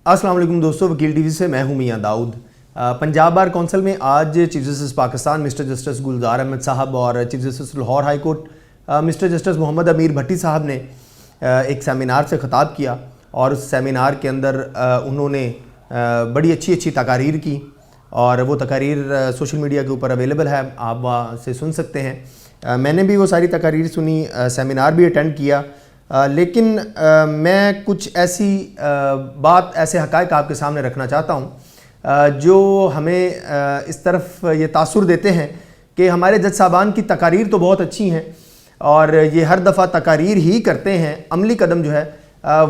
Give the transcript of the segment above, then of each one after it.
अस्सलाम वालेकुम दोस्तों, वकील टीवी से मैं हूं मियां दाऊद। पंजाब बार कौंसिल में आज chief justice Pakistan mister justice Gulzar Ahmed sahab और chief justice Lahore high court mister justice Mohammad अमीर भट्टी साहब ने एक सेमिनार से ख़िताब किया और उस सेमिनार के अंदर उन्होंने बड़ी अच्छी तकारीर की और वो तकारीर सोशल मीडिया के ऊपर अवेलेबल है, आप वहाँ से सुन सकते हैं। मैंने भी वो सारी तकारीर सुनी, सेमिनार भी अटेंड किया, लेकिन मैं कुछ ऐसी ऐसे हक़ाइक़ आपके सामने रखना चाहता हूँ जो हमें इस तरफ ये तासुर देते हैं कि हमारे जज साहबान की तकारीर तो बहुत अच्छी हैं और ये हर दफ़ा तकारीर ही करते हैं, अमली कदम जो है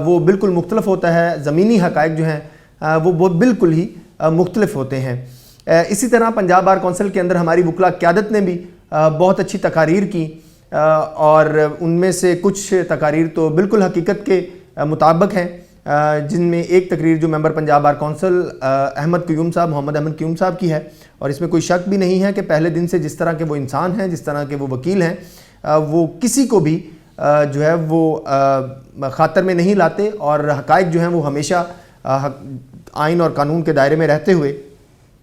वो बिल्कुल मुख्तलिफ होता है, ज़मीनी हक़ाइक़ जो हैं वो बिल्कुल ही मुख्तलिफ होते हैं। इसी तरह पंजाब बार कौंसिल के अंदर हमारी वकला क़यादत ने भी बहुत अच्छी तकारीर की और उनमें से कुछ तकारीर तो बिल्कुल हकीकत के मुताबिक हैं, जिनमें एक तकरीर जो member Punjab bar council Mohammad Ahmad Qayyum साहब की है और इसमें कोई शक भी नहीं है कि पहले दिन से जिस तरह के वो इंसान हैं, जिस तरह के वो वकील हैं, वो किसी को भी जो है वो ख़ातर में नहीं लाते और हक़ाइक़ जो हैं वो हमेशा आइन और कानून के दायरे में रहते हुए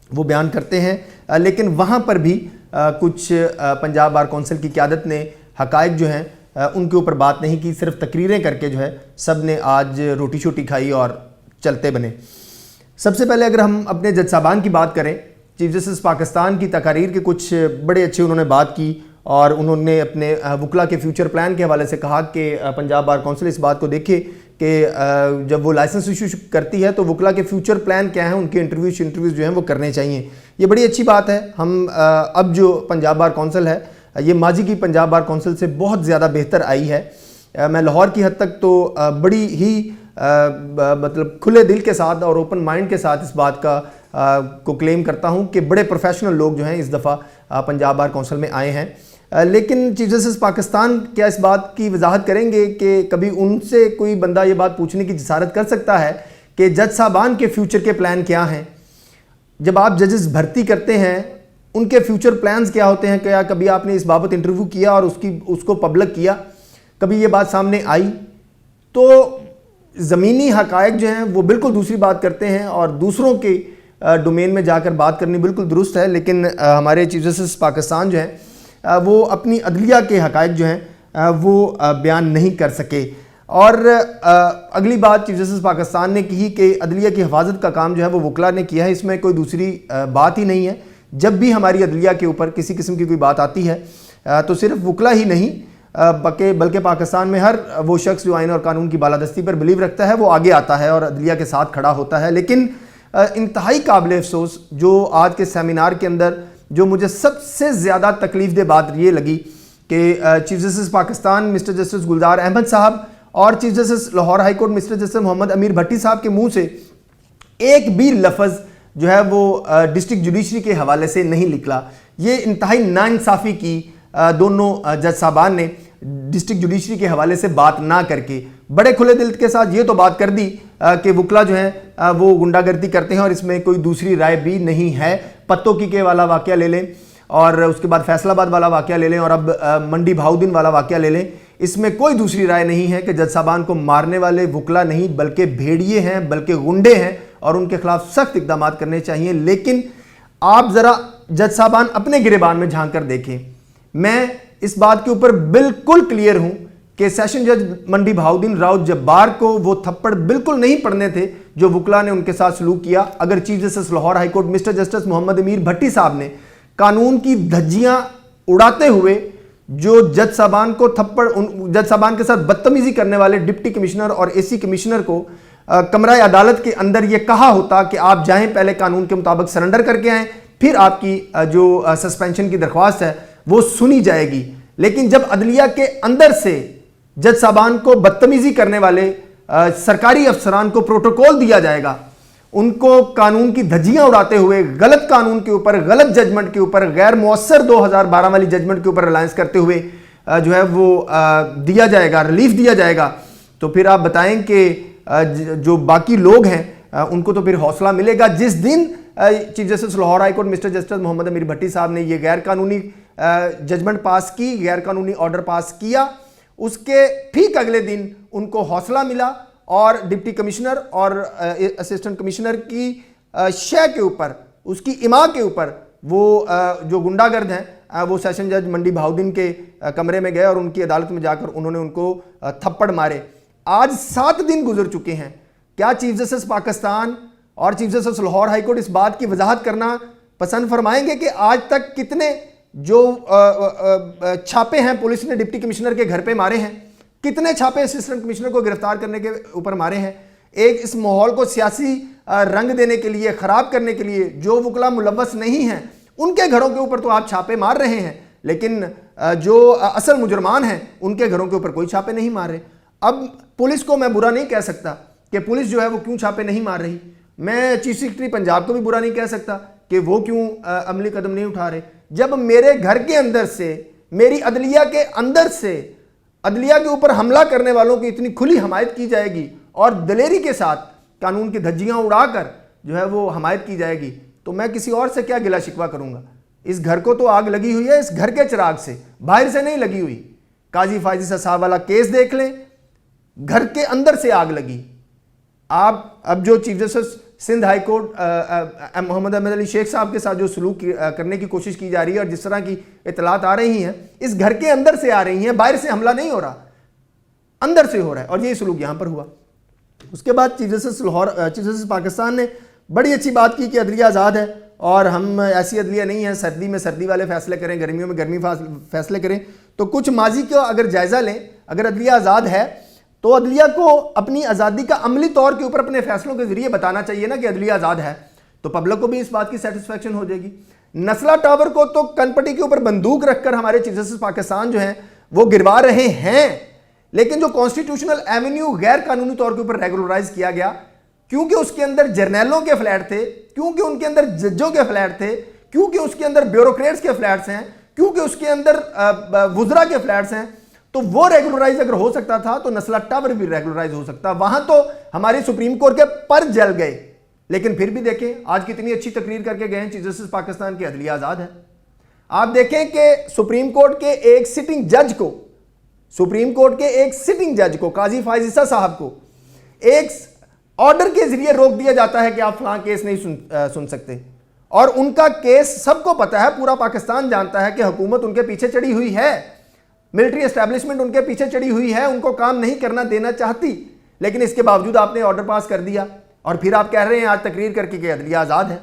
वो बयान करते हैं। लेकिन वहाँ पर भी कुछ पंजाब बार कौंसिल की क़यादत ने हक़ाइक़ जो हैं उनके ऊपर बात नहीं की, सिर्फ तकरीरें करके जो है सब ने आज रोटी शोटी खाई और चलते बने। सबसे पहले अगर हम अपने जज साहबान की बात करें, चीफ जस्टिस पाकिस्तान की तकारीर के कुछ बड़े अच्छे उन्होंने बात की और उन्होंने अपने वकला के फ्यूचर प्लान के हवाले से कहा कि पंजाब बार कौंसिल इस बात को देखे कि जब वो लाइसेंस इशू करती है तो वकला के फ्यूचर प्लान क्या हैं, उनके इंटरव्यूज़ जो हैं वो करने चाहिए। ये बड़ी अच्छी बात है। हम अब जो पंजाब बार कौंसिल है ये माजी की पंजाब बार कौंसिल से बहुत ज़्यादा बेहतर आई है। मैं लाहौर की हद तक तो बड़ी ही मतलब खुले दिल के साथ और ओपन माइंड के साथ इस बात का को क्लेम करता हूँ कि बड़े प्रोफेशनल लोग जो हैं इस दफ़ा पंजाब बार कौंसिल में आए हैं। लेकिन चीफ जस्टिस पाकिस्तान क्या इस बात की वजाहत करेंगे कि कभी उनसे कोई बंदा ये बात पूछने की जसारत कर सकता है कि जज साहबान के फ्यूचर के प्लान क्या हैं? जब आप जजेस भर्ती करते हैं उनके फ्यूचर प्लान्स क्या होते हैं? क्या कभी आपने इस बाबत इंटरव्यू किया और उसको पब्लिक किया? कभी ये बात सामने आई? तो ज़मीनी हक़ाइक़ जो हैं वो बिल्कुल दूसरी बात करते हैं और दूसरों के डोमेन में जाकर बात करनी बिल्कुल दुरुस्त है, लेकिन हमारे चीफ जस्टिस पाकिस्तान जो हैं वो अपनी अदलिया के हक़ाइक़ जो हैं वो बयान नहीं कर सके। और अगली बात चीफ जस्टिस पाकिस्तान ने कही कि अदलिया की हिफाजत का काम जो है वो वकला ने किया है, इसमें कोई दूसरी बात ही नहीं है। जब भी हमारी अदलिया के ऊपर किसी किस्म की कोई बात आती है तो सिर्फ वकला ही नहीं बल्कि पाकिस्तान में हर वो शख्स जो आइन और कानून की बालादस्ती पर बिलीव रखता है वो आगे आता है और अदलिया के साथ खड़ा होता है। लेकिन इंतहाई काबिल अफसोस जो आज के सेमिनार के अंदर जो मुझे सबसे ज़्यादा तकलीफ दे बात ये लगी कि chief justice Pakistan mister justice Gulzar Ahmed sahab और chief justice Lahore high court mister justice Mohammad अमीर भट्टी साहब के मुंह से एक भी लफ्ज़ जो है वो डिस्ट्रिक्ट जुडिशरी के हवाले से नहीं निकला। ये इंतहाई नाइंसाफ़ी की दोनों जज साहबान ने डिस्ट्रिक्ट जुडिशरी के हवाले से बात ना करके बड़े खुले दिल के साथ ये तो बात कर दी कि वकला जो है वो गुंडागर्दी करते हैं और इसमें कोई दूसरी राय भी नहीं है। पत्तों की वाला वाक़या ले लें और उसके बाद फैसलाबाद वाला वाक़या ले लें और अब मंडी भाउद्दीन वाला वाक़या ले लें, इसमें कोई दूसरी राय नहीं है कि जज साहबान को मारने वाले वकला नहीं बल्कि भेड़िए हैं, बल्कि गुंडे हैं और उनके खिलाफ सख्त इक़दाम करने चाहिए। लेकिन आप ज़रा जज साहबान अपने गिरेबान में झांक कर देखें। मैं इस बात के ऊपर बिल्कुल क्लियर हूं कि सेशन जज मंडी भाउद्दीन राउत जब्बार को वो थप्पड़ बिल्कुल नहीं पड़ने थे जो वकला ने उनके साथ सलूक किया। अगर chief justice Lahore high court mister justice Mohammad अमीर भट्टी साहब ने कानून की धज्जियां उड़ाते हुए जो जज साहबान के साथ बदतमीजी करने वाले डिप्टी कमिश्नर और एसी कमिश्नर को कमरा अदालत के अंदर यह कहा होता कि आप जाएं, पहले कानून के मुताबिक सरेंडर करके आएं, फिर आपकी जो सस्पेंशन की दरख्वास्त है वो सुनी जाएगी। लेकिन जब अदलिया के अंदर से जज साहबान को बदतमीजी करने वाले सरकारी अफसरान को प्रोटोकॉल दिया जाएगा, उनको कानून की धज्जियां उड़ाते हुए गलत कानून के ऊपर, गलत जजमेंट के ऊपर, गैर मौसर 2012 वाली जजमेंट के ऊपर रिलायंस करते हुए जो है वो दिया जाएगा, रिलीफ दिया जाएगा, तो फिर आप बताएं कि जो बाकी लोग हैं उनको तो फिर हौसला मिलेगा। जिस दिन chief justice Lahore high court mister justice Mohammad अमीर भट्टी साहब ने ये गैर कानूनी जजमेंट पास की, गैर कानूनी ऑर्डर पास किया, उसके ठीक अगले दिन उनको हौसला मिला और डिप्टी कमिश्नर और असिस्टेंट कमिश्नर की शय के ऊपर, उसकी इमा के ऊपर वो जो गुंडागर्द हैं वो सेशन जज मंडी बहाउद्दीन के कमरे में गए और उनकी अदालत में जाकर उन्होंने उनको थप्पड़ मारे। आज 7 दिन गुजर चुके हैं। क्या चीफ जस्टिस पाकिस्तान और chief justice Lahore high court इस बात की वजाहत करना पसंद फरमाएंगे कि आज तक कितने जो छापे हैं पुलिस ने डिप्टी कमिश्नर के घर पे मारे हैं, कितने छापे असिस्टेंट कमिश्नर को गिरफ्तार करने के ऊपर मारे हैं? एक इस माहौल को सियासी रंग देने के लिए, खराब करने के लिए जो वकला मुलव्वस नहीं हैं उनके घरों के ऊपर तो आप छापे मार रहे हैं, लेकिन जो असल मुजरमान हैं उनके घरों के ऊपर कोई छापे नहीं मार रहे। अब पुलिस को मैं बुरा नहीं कह सकता कि पुलिस जो है वो क्यों छापे नहीं मार रही। मैं चीफ सेक्रेटरी पंजाब को भी बुरा नहीं कह सकता कि वो क्यों अमली कदम नहीं उठा रहे। जब मेरे घर के अंदर से, मेरी अदलिया के अंदर से अदलिया के ऊपर हमला करने वालों की इतनी खुली हमायत की जाएगी और दलेरी के साथ कानून की धज्जियां उड़ाकर जो है वो हमायत की जाएगी, तो मैं किसी और से क्या गिला शिकवा करूंगा। इस घर को तो आग लगी हुई है, इस घर के चिराग से, बाहर से नहीं लगी हुई। काजी फायजी साहब वाला केस देख लें, घर के अंदर से आग लगी। आप अब जो chief justice Sindh high court Mohammad Ahmed Ali Sheikh साहब के साथ जो सलूक करने की कोशिश की जा रही है और जिस तरह की इतलात आ रही हैं, इस घर के अंदर से आ रही हैं, बाहर से हमला नहीं हो रहा, अंदर से हो रहा है, और ये सलूक यहां पर हुआ। उसके बाद चीफ जस्टिस पाकिस्तान ने बड़ी अच्छी बात की कि अदलिया आज़ाद है और हम ऐसी अदलिया नहीं है सर्दी में सर्दी वाले फैसले करें, गर्मियों में गर्मी फैसले करें। तो कुछ माजी का अगर जायज़ा लें, अगर अदलिया आज़ाद है तो अदलिया को अपनी आज़ादी का अमली तौर के ऊपर अपने फैसलों के जरिए बताना चाहिए ना कि अदलिया आज़ाद है, तो पब्लिक को भी इस बात की सेटिस्फेक्शन हो जाएगी। नस्ला टावर को तो कनपट्टी के ऊपर बंदूक रखकर हमारे चीफ जस्टिस पाकिस्तान जो हैं वो गिरवा रहे हैं, लेकिन जो कॉन्स्टिट्यूशनल एवेन्यू गैर कानूनी तौर के ऊपर रेगुलराइज किया गया, क्योंकि उसके अंदर जर्नैलों के फ्लैट थे, क्योंकि उनके अंदर जजों के फ्लैट थे, क्योंकि उसके अंदर ब्यूरोक्रेट्स के फ्लैट्स हैं, क्योंकि उसके अंदर वुजरा के फ्लैट्स हैं, तो वो रेगुलराइज अगर हो सकता था तो नस्ला टावर भी रेगुलराइज हो सकता। वहां तो हमारी सुप्रीम कोर्ट के पर जल गए, लेकिन फिर भी देखें आज कितनी अच्छी तकरीर करके गए हैं चीफ जस्टिस पाकिस्तान की अदलिया आज़ाद है। आप देखें कि सुप्रीम कोर्ट के एक सिटिंग जज को, सुप्रीम कोर्ट के एक सिटिंग जज को, काजी फायजीसा साहब को एक ऑर्डर के जरिए रोक दिया जाता है कि आप फलां केस नहीं सुन सकते, और उनका केस सबको पता है, पूरा पाकिस्तान जानता है कि हुकूमत उनके पीछे चढ़ी हुई है, मिलिट्री एस्टैब्लिशमेंट उनके पीछे चढ़ी हुई है, उनको काम नहीं करना देना चाहती, लेकिन इसके बावजूद आपने ऑर्डर पास कर दिया और फिर आप कह रहे हैं आज तकरीर करके कि अदलिया आज़ाद है।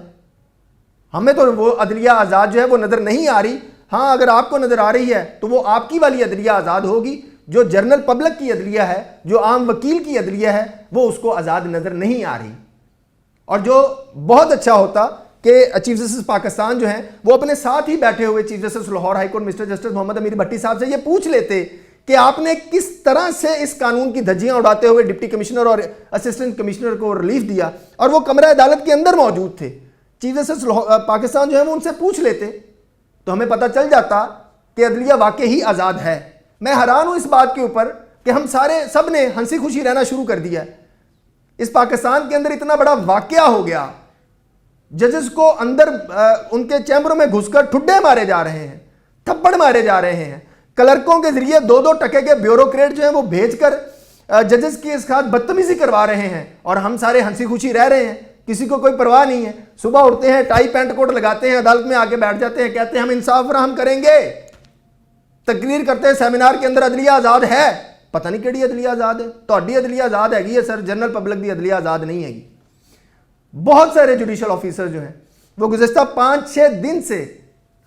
हमें तो वो अदलिया आज़ाद जो है वो नज़र नहीं आ रही। हाँ, अगर आपको नज़र आ रही है तो वो आपकी वाली अदलिया आज़ाद होगी, जो जनरल पब्लिक की अदलिया है, जो आम वकील की अदलिया है, वो उसको आज़ाद नज़र नहीं आ रही। और जो बहुत अच्छा होता कि चीफ जस्टिस पाकिस्तान जो हैं वो अपने साथ ही बैठे हुए chief justice Lahore high court mister justice Mohammad अमीर भट्टी साहब से ये पूछ लेते कि आपने किस तरह से इस कानून की धज्जियां उड़ाते हुए डिप्टी कमिश्नर और असिस्टेंट कमिश्नर को रिलीफ दिया, और वो कमरा अदालत के अंदर मौजूद थे। चीफ जस्टिस पाकिस्तान जो है वो उनसे पूछ लेते तो हमें पता चल जाता कि अदलिया वाकई ही आज़ाद है। मैं हैरान हूं इस बात के ऊपर कि हम सारे सब ने हंसी खुशी रहना शुरू कर दिया है। इस पाकिस्तान के अंदर इतना बड़ा वाकया हो गया, जजेस को अंदर उनके चैम्बरों में घुसकर ठुड्डे मारे जा रहे हैं, थप्पड़ मारे जा रहे हैं, क्लर्कों के जरिए 2-2 टके के ब्यूरोक्रेट जो हैं वो भेजकर जजेस के साथ बदतमीजी करवा रहे हैं, और हम सारे हंसी खुशी रह रहे हैं, किसी को कोई परवाह नहीं है। सुबह उठते हैं, टाई पैंट कोट लगाते हैं, अदालत में आके बैठ जाते हैं, कहते हैं हम इंसाफ फराहम करेंगे, तकरीर करते हैं सेमिनार के अंदर अदलिया आज़ाद है। पता नहीं केड़ी अदलिया आज़ाद है, तो अदलिया आज़ाद हैगी है सर, जनरल पब्लिक की अदलिया आज़ाद नहीं हैगी। बहुत सारे जुडिशल ऑफिसर जो हैं वो गुज़िश्ता 5-6 दिन से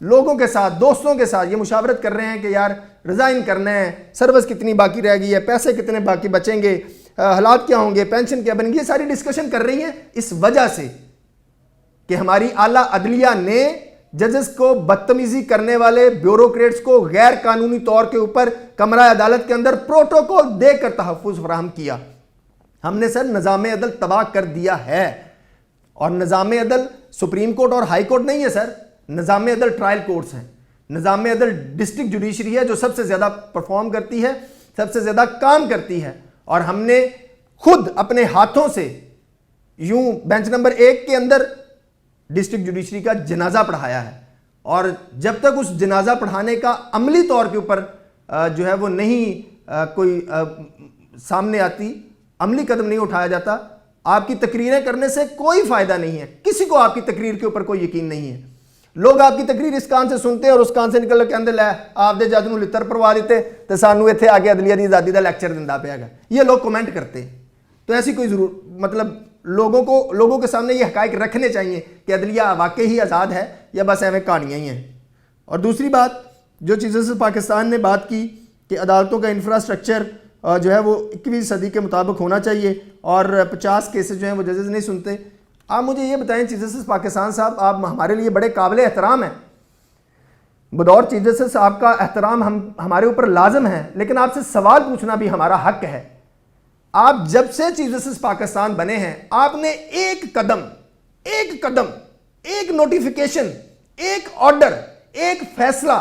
लोगों के साथ, दोस्तों के साथ ये मुशावरत कर रहे हैं कि यार रिज़ाइन करना है, सर्विस कितनी बाकी रह गई है, पैसे कितने बाकी बचेंगे, हालात क्या होंगे, पेंशन क्या बनेगी, ये सारी डिस्कशन कर रही हैं इस वजह से कि हमारी आला अदलिया ने जजेस को बदतमीजी करने वाले ब्यूरोक्रेट्स को गैर कानूनी तौर के ऊपर कमरा अदालत के अंदर प्रोटोकॉल देकर तहफ़्फ़ुज़ फराहम किया। हमने सर निज़ाम अदल तबाह कर दिया है, और निज़ाम अदल सुप्रीम कोर्ट और हाई कोर्ट नहीं है सर, निज़ाम अदल ट्रायल कोर्ट्स हैं, निज़ाम अदल डिस्ट्रिक्ट जुडिशरी है जो सबसे ज़्यादा परफॉर्म करती है, सबसे ज़्यादा काम करती है। और हमने खुद अपने हाथों से यूं बेंच नंबर 1 के अंदर डिस्ट्रिक्ट जुडिशरी का जनाजा पढ़ाया है, और जब तक उस जनाजा पढ़ाने का अमली तौर के ऊपर जो है वो नहीं कोई सामने आती, अमली कदम नहीं उठाया जाता, आपकी तकरीरें करने से कोई फायदा नहीं है। किसी को आपकी तकरीर के ऊपर कोई यकीन नहीं है। लोग आपकी तकरीर इस कान से सुनते हैं और उस कान से निकल के कहते लै आपदे जज नूं लित्तर परवा दिते ते सानू इत्थे आके अदलिया दी आज़ादी दा लैक्चर दिंदा पिया है। ये लोग कमेंट करते हैं। तो ऐसी कोई मतलब लोगों के सामने ये हकायक रखने चाहिए कि अदलिया वाकई ही आज़ाद है या बस एवं कहानियाँ ही हैं। और दूसरी बात जो चीफ जस्टिस पाकिस्तान ने बात की कि अदालतों का इंफ्रास्ट्रक्चर जो है वो 21वीं सदी के मुताबिक होना चाहिए और 50 केसेस जो हैं वो जजेस नहीं सुनते। आप मुझे ये बताएं चीफ जस्टिस पाकिस्तान साहब, आप हमारे लिए बड़े काबिल एहतराम हैं, बतौर चीफ जस्टिस आपका एहतराम हमारे ऊपर लाजम है, लेकिन आपसे सवाल पूछना भी हमारा हक है। आप जब से चीफ जस्टिस पाकिस्तान बने हैं आपने एक कदम, एक नोटिफिकेशन, एक ऑर्डर, एक फैसला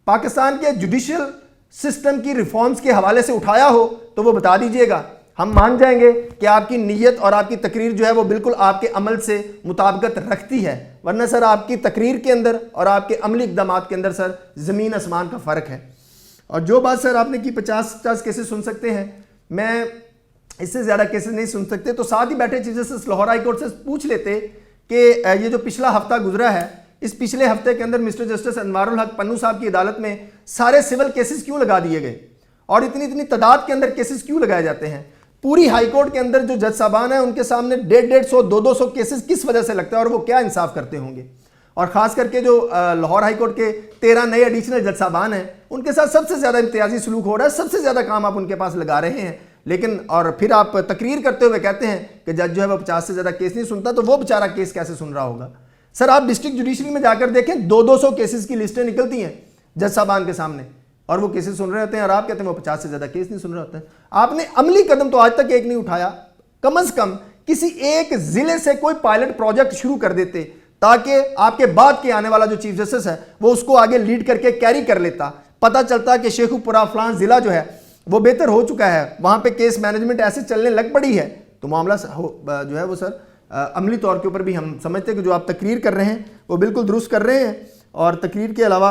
पाकिस्तान के जुडिशियल सिस्टम की रिफॉर्म्स के हवाले से उठाया हो तो वो बता दीजिएगा। हम मान जाएंगे कि आपकी नीयत और आपकी तकरीर जो है वो बिल्कुल आपके अमल से मुताबिकत रखती है, वरना सर आपकी तकरीर के अंदर और आपके अमली इक़दामात के अंदर सर ज़मीन आसमान का फ़र्क है। और जो बात सर आपने की 50 केसेस सुन सकते हैं, मैं इससे ज़्यादा केसेस नहीं सुन सकते, तो साथ ही बैठे chief justice Lahore high court से पूछ लेते कि ये जो पिछला हफ्ता गुजरा है, इस पिछले हफ्ते के अंदर मिस्टर जस्टिस अनवारुल हक पन्नू साहब की अदालत में सारे सिविल केसेस क्यों लगा दिए गए और इतनी तादाद के अंदर केसेस क्यों लगाए जाते हैं। पूरी हाई कोर्ट के अंदर जो जज साहबान हैं उनके सामने 150, 200 केसेस किस वजह से लगता है और वो क्या इंसाफ करते होंगे। और ख़ास करके जो लाहौर हाई कोर्ट के 13 नए एडिशनल जज साहबान हैं उनके साथ सबसे ज़्यादा इम्तियाजी सलूक हो रहा है, सबसे ज़्यादा काम आप उनके पास लगा रहे हैं, लेकिन और फिर आप तकरीर करते हुए कहते हैं कि जज जो है वो 50 से ज़्यादा केस नहीं सुनता, तो वो बेचारा केस कैसे सुन रहा होगा। सर आप डिस्ट्रिक्ट जुडिशरी में जाकर देखें 200 केसेस की लिस्टें निकलती हैं जज साहबान के सामने और वो केसेस सुन रहे होते हैं और आप कहते हैं वो 50 से ज़्यादा केस नहीं सुन रहे होते हैं। आपने अमली कदम तो आज तक एक नहीं उठाया। कम से कम किसी एक ज़िले से कोई पायलट प्रोजेक्ट शुरू कर देते ताकि आपके बाद के आने वाला जो चीफ जस्टिस है वो उसको आगे लीड करके कैरी कर लेता। पता चलता कि शेखुपुरा फलां ज़िला जो है वो बेहतर हो चुका है, वहाँ पे केस मैनेजमेंट ऐसे चलने लग पड़ी है, तो मामला जो है वो सर अमली तौर के ऊपर भी हम समझते हैं कि जो आप तकरीर कर रहे हैं वो बिल्कुल दुरुस्त कर रहे हैं। और तकरीर के अलावा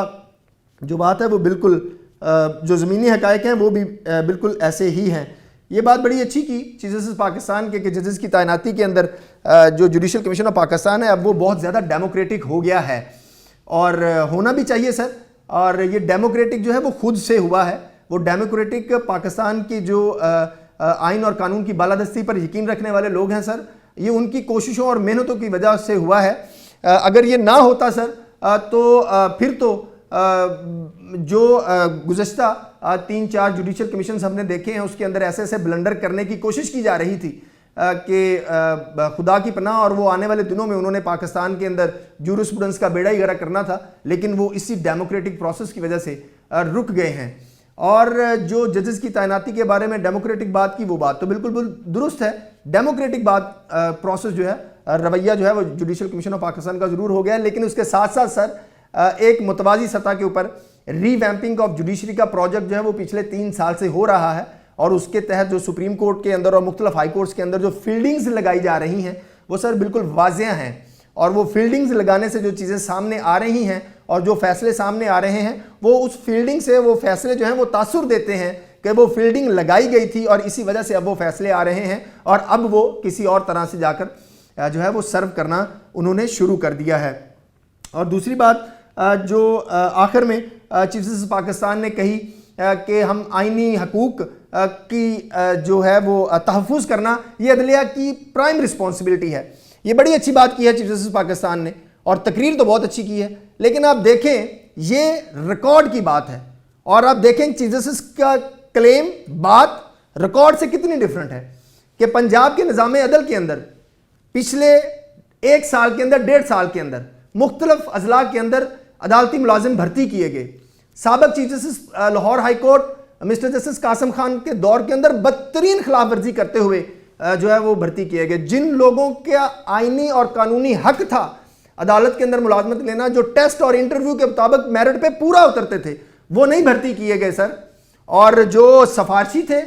जो बात है वो बिल्कुल जो ज़मीनी हक़ाइक़ हैं वो भी बिल्कुल ऐसे ही हैं। ये बात बड़ी अच्छी की चीफ जस्टिस पाकिस्तान के कि जजेस की तैनाती के अंदर जो जुडिशल कमीशन ऑफ पाकिस्तान है अब वो बहुत ज़्यादा डेमोक्रेटिक हो गया है और होना भी चाहिए सर। और ये डेमोक्रेटिक जो है वो खुद से हुआ है, वो डेमोक्रेटिक पाकिस्तान की जो आइन और कानून की बालादस्ती पर यकीन रखने वाले लोग हैं सर, ये उनकी कोशिशों और मेहनतों की वजह से हुआ है। अगर ये ना होता सर तो फिर तो जो गुज़श्ता 3-4 जुडिशल कमीशन हमने देखे हैं उसके अंदर ऐसे ब्लंडर करने की कोशिश की जा रही थी कि खुदा की पनाह, और वो आने वाले दिनों में उन्होंने पाकिस्तान के अंदर जूरिस्प्रूडेंस का बेड़ा ही गर्क करना था, लेकिन वो इसी डेमोक्रेटिक प्रोसेस की वजह से रुक गए हैं। और जो जजेस की तैनाती के बारे में डेमोक्रेटिक बात की, वो बात तो बिल्कुल दुरुस्त है। डेमोक्रेटिक बात प्रोसेस जो है, रवैया जो है वो जुडिशल कमीशन ऑफ पाकिस्तान का ज़रूर हो गया है, लेकिन उसके साथ साथ सर एक मुतवाज़ी सतह के ऊपर रीवैम्पिंग ऑफ जुडिशरी का प्रोजेक्ट जो है वो पिछले 3 साल से हो रहा है और उसके तहत जो सुप्रीम कोर्ट के अंदर और मुख्तलिफ हाई कोर्ट्स के अंदर जो फील्डिंग्स लगाई जा रही हैं वो सर बिल्कुल वाज़ेह हैं। और वो फील्डिंग्स लगाने से जो चीज़ें सामने आ रही हैं और जो फैसले सामने आ रहे हैं वो उस फील्डिंग से वो फैसले जो हैं वो तासुर देते हैं कि वो फील्डिंग लगाई गई थी और इसी वजह से अब वो फैसले आ रहे हैं और अब वो किसी और तरह से जाकर जो है वो सर्व करना उन्होंने शुरू कर दिया है। और दूसरी बात जो आखिर में चीफ जस्टिस पाकिस्तान ने कही कि हम आइनी हकूक़ की जो है वो तहफ़्फ़ुज़ करना ये अदलिया की प्राइम रिस्पॉन्सिबिलिटी है। ये बड़ी अच्छी बात की है चीफ जस्टिस पाकिस्तान ने और तकरीर तो बहुत अच्छी की है, लेकिन आप देखें ये रिकॉर्ड की बात है और आप देखें चीफ जस्टिस का क्लेम बात रिकॉर्ड से कितनी डिफरेंट है कि पंजाब के निज़ाम अदल के अंदर पिछले 1 साल के अंदर 1.5 साल के अंदर मुख्तलिफ अजला के अंदर अदालती मुलाजिम भर्ती किए गए। साबिक़ chief justice Lahore high court mister justice Qasim Khan के दौर के अंदर बदतरीन खिलाफ वर्जी करते हुए जो है वो भर्ती किए गए। जिन लोगों का आइनी और कानूनी हक था अदालत के अंदर मुलाजमत लेना, जो टेस्ट और इंटरव्यू के मुताबिक मेरिट पे पूरा उतरते थे, वो नहीं भर्ती किए गए सर। और जो सफारशी थे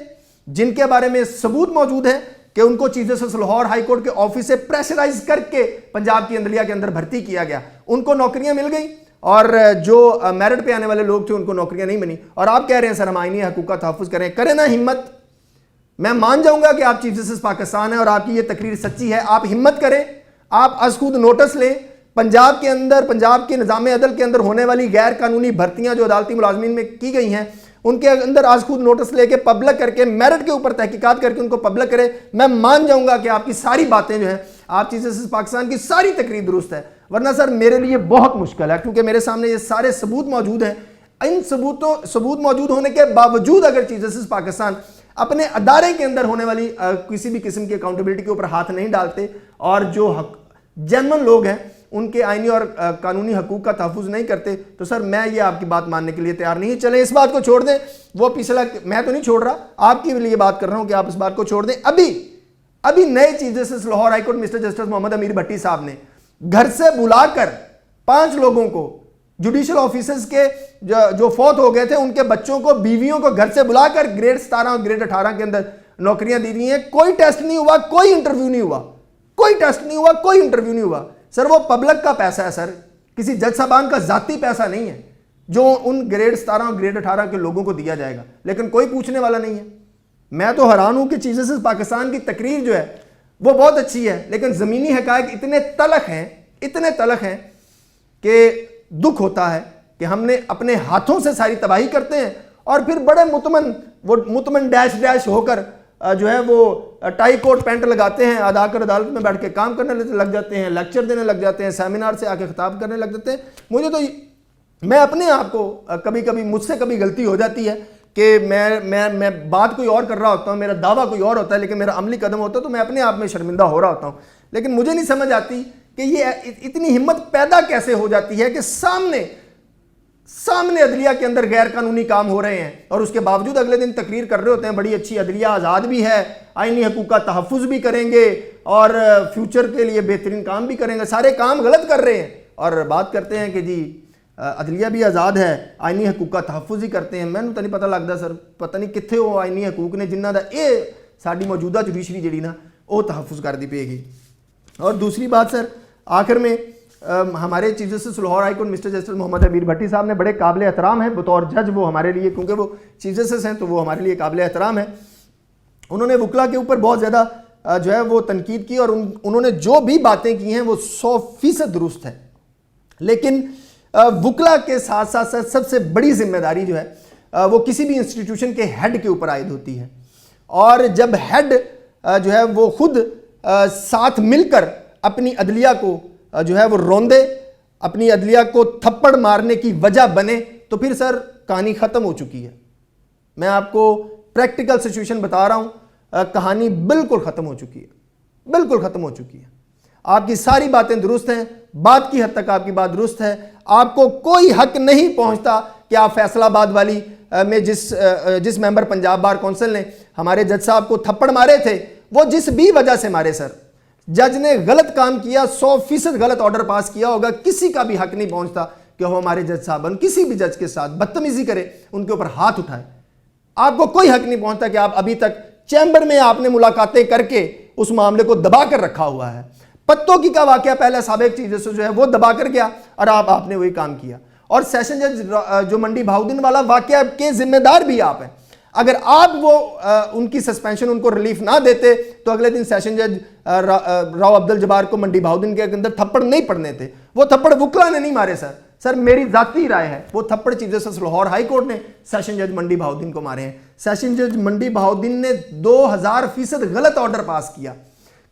जिनके बारे में सबूत मौजूद है कि उनको chief justice Lahore high court के ऑफिस से प्रेशराइज करके पंजाब की अंदलिया के अंदर भर्ती किया गया, उनको नौकरियां मिल गई और जो मेरिट पे आने वाले लोग थे उनको नौकरियां नहीं मिली। और आप कह रहे हैं सर हम आइनी हकूक़ का तहफ़्फ़ुज़ करें, करें ना हिम्मत, میں مان جاؤں گا کہ آپ چیف جسٹس پاکستان ہیں اور آپ کی یہ تقریر سچی ہے. آپ ہمت کریں, آپ از خود نوٹس لیں. پنجاب کے اندر, پنجاب کے نظام عدل کے اندر ہونے والی غیر قانونی بھرتیاں جو عدالتی ملازمین میں کی گئی ہیں, ان کے اندر آج خود نوٹس لے کے پبلک کر کے میرٹ کے اوپر تحقیقات کر کے ان کو پبلک کرے. میں مان جاؤں گا کہ آپ کی ساری باتیں جو ہیں, آپ چیف جسٹس پاکستان کی ساری تقریر درست ہے. ورنہ سر میرے لیے بہت مشکل ہے, کیونکہ میرے سامنے یہ سارے ثبوت موجود ہیں. ان ثبوت موجود ہونے کے باوجود اگر چیف جسٹس پاکستان اپنے ادارے کے اندر ہونے والی کسی بھی قسم کی اکاؤنٹیبلٹی کے اوپر ہاتھ نہیں ڈالتے, اور جو جنرل لوگ ہیں ان کے آئینی اور قانونی حقوق کا تحفظ نہیں کرتے, تو سر میں یہ آپ کی بات ماننے کے لیے تیار نہیں. چلیں اس بات کو چھوڑ دیں, وہ پچھلا میں تو نہیں چھوڑ رہا, آپ کے لیے بات کر رہا ہوں کہ آپ اس بات کو چھوڑ دیں. ابھی نئے chief justice Lahore high court mister justice Mohammad Amir Bhatti sahab نے گھر سے بلا کر 5 لوگوں کو, جوڈیشل آفیسرز کے جو فوت ہو گئے تھے, ان کے بچوں کو, بیویوں کو گھر سے بلا کر گریڈ 17 اور گریڈ 18 کے اندر نوکریاں دی گئی ہیں. کوئی ٹیسٹ نہیں ہوا, کوئی انٹرویو نہیں ہوا, کوئی ٹیسٹ نہیں ہوا, کوئی انٹرویو نہیں ہوا. سر وہ پبلک کا پیسہ ہے سر, کسی جج صاحبان کا ذاتی پیسہ نہیں ہے جو ان گریڈ 17 اور گریڈ 18 کے لوگوں کو دیا جائے گا, لیکن کوئی پوچھنے والا نہیں ہے. میں تو حیران ہوں کہ چیف جسٹس پاکستان کی تقریر جو ہے وہ بہت اچھی ہے, لیکن زمینی حقائق اتنے تلخ ہیں کہ دکھ ہوتا ہے کہ ہم نے اپنے ہاتھوں سے ساری تباہی کرتے ہیں, اور پھر بڑے مطمئن ڈیش ہو کر جو ہے وہ ٹائی کوٹ پینٹ لگاتے ہیں, ادا کر عدالت میں بیٹھ کے کام کرنے لگ جاتے ہیں, لیکچر دینے لگ جاتے ہیں, سیمینار سے آ کے خطاب کرنے لگ جاتے ہیں. مجھے تو میں اپنے آپ کو کبھی مجھ سے کبھی غلطی ہو جاتی ہے کہ میں بات کوئی اور کر رہا ہوتا ہوں, میرا دعویٰ کوئی اور ہوتا ہے, لیکن میرا عملی قدم ہوتا ہے تو میں اپنے آپ میں شرمندہ ہو رہا ہوتا ہوں. لیکن مجھے نہیں سمجھ آتی کہ یہ اتنی ہمت پیدا کیسے ہو جاتی ہے کہ سامنے عدلیہ کے اندر غیر قانونی کام ہو رہے ہیں, اور اس کے باوجود اگلے دن تقریر کر رہے ہوتے ہیں بڑی اچھی عدلیہ آزاد بھی ہے, آئینی حقوق کا تحفظ بھی کریں گے, اور فیوچر کے لیے بہترین کام بھی کریں گے. سارے کام غلط کر رہے ہیں اور بات کرتے ہیں کہ جی عدلیہ بھی آزاد ہے, آئینی حقوق کا تحفظ ہی کرتے ہیں. مینوں تو نہیں پتہ لگتا سر, پتہ نہیں کتنے وہ آئینی حقوق نے جنہ دا یہ ساری موجودہ جوڈیشری جڑی نا وہ تحفظ کر دی پے گی. اور دوسری بات سر, آخر میں ہمارے chief justice Lahore high court mister justice Mohammad Amir Bhatti sahab نے بڑے قابل احترام ہیں بطور جج, وہ ہمارے لیے, کیونکہ وہ چیف جسٹس ہیں تو وہ ہمارے لیے قابل احترام ہے. انہوں نے وکلا کے اوپر بہت زیادہ جو ہے وہ تنقید کی, اور انہوں نے جو بھی باتیں کی ہیں وہ 100% درست ہے. لیکن وکلا کے ساتھ ساتھ سب سے بڑی ذمہ داری جو ہے وہ کسی بھی انسٹیٹیوشن کے ہیڈ کے اوپر عائد ہوتی ہے, اور جب ہیڈ جو ہے وہ خود ساتھ مل کر اپنی عدلیہ کو جو ہے وہ روندے, اپنی عدلیہ کو تھپڑ مارنے کی وجہ بنے, تو پھر سر کہانی ختم ہو چکی ہے. میں آپ کو پریکٹیکل سچویشن بتا رہا ہوں, کہانی بالکل ختم ہو چکی ہے, بالکل ختم ہو چکی ہے. آپ کی ساری باتیں درست ہیں, بات کی حد تک آپ کی بات درست ہے. آپ کو کوئی حق نہیں پہنچتا کہ آپ فیصل آباد والی میں جس ممبر پنجاب بار کونسل نے ہمارے جج صاحب کو تھپڑ مارے تھے, وہ جس بھی وجہ سے مارے سر, جج نے غلط کام کیا, 100% غلط آرڈر پاس کیا ہوگا, کسی کا بھی حق نہیں پہنچتا کہ وہ ہمارے جج صاحب کسی بھی جج کے ساتھ بدتمیزی کرے, ان کے اوپر ہاتھ اٹھائے. آپ کو کوئی حق نہیں پہنچتا کہ آپ ابھی تک چیمبر میں آپ نے ملاقاتیں کر کے اس معاملے کو دبا کر رکھا ہوا ہے. پتوں کی کا واقعہ پہلے سابق چیف جسٹس جو ہے وہ دبا کر گیا, اور آپ نے وہی کام کیا. اور سیشن جج جو منڈی بہاؤدین والا واقعہ کے ذمہ دار بھی آپ ہیں. اگر آپ وہ ان کی سسپینشن ان کو ریلیف نہ دیتے تو اگلے دن سیشن جج راؤ عبد الجبار کو منڈی بہاؤدین کے اندر تھپڑ نہیں پڑنے تھے. وہ تھپڑ وکلا نے نہیں مارے سر میری ذاتی رائے ہے, وہ تھپڑ chief justice Lahore high court نے سیشن جج منڈی بہاؤدین کو مارے ہیں. سیشن جج منڈی بہاؤدین نے 2000% غلط آرڈر پاس کیا.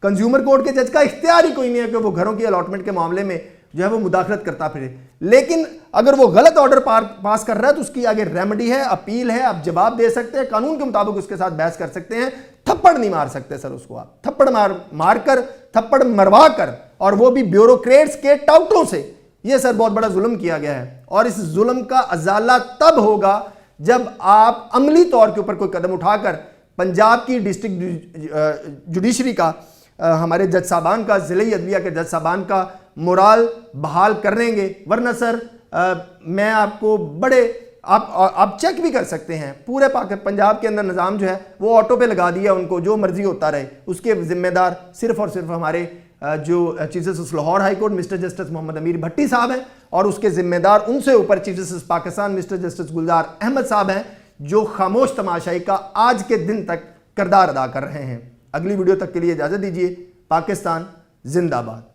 کنزیومر کورٹ کے جج کا اختیار ہی کوئی نہیں ہے کہ وہ گھروں کی الاٹمنٹ کے معاملے میں جو ہے وہ مداخلت کرتا پھرے, لیکن اگر وہ غلط آرڈر پاس کر رہا ہے تو اس کی آگے ریمیڈی ہے, اپیل ہے, آپ جواب دے سکتے ہیں, قانون کے مطابق اس کے ساتھ بحث کر سکتے ہیں. تھپڑ نہیں مار سکتے سر اس کو, آپ تھپڑ مار کر, تھپڑ مروا کر, اور وہ بھی بیوروکریٹس کے ٹاؤٹوں سے. یہ سر بہت بڑا ظلم کیا گیا ہے, اور اس ظلم کا ازالہ تب ہوگا جب آپ عملی طور کے اوپر کوئی قدم اٹھا کر پنجاب کی ڈسٹرکٹ جوڈیشری کا, ہمارے جج صاحبان کا, ضلعی عدلیہ کے جج صاحبان کا مورال بحال کریں گے. ورنہ سر میں آپ کو آپ چیک بھی کر سکتے ہیں, پورے پنجاب کے اندر نظام جو ہے وہ آٹو پہ لگا دیا, ان کو جو مرضی ہوتا رہے. اس کے ذمہ دار صرف اور صرف ہمارے جو chief justice Lahore high court mister justice Mohammad Amir Bhatti sahab ہیں, اور اس کے ذمہ دار ان سے اوپر chief justice Pakistan mister justice Gulzar Ahmed sahab ہیں, جو خاموش تماشائی کا آج کے دن تک کردار ادا کر رہے ہیں۔ اگلی ویڈیو تک کے لیے اجازت دیجیے۔ پاکستان زندہ باد۔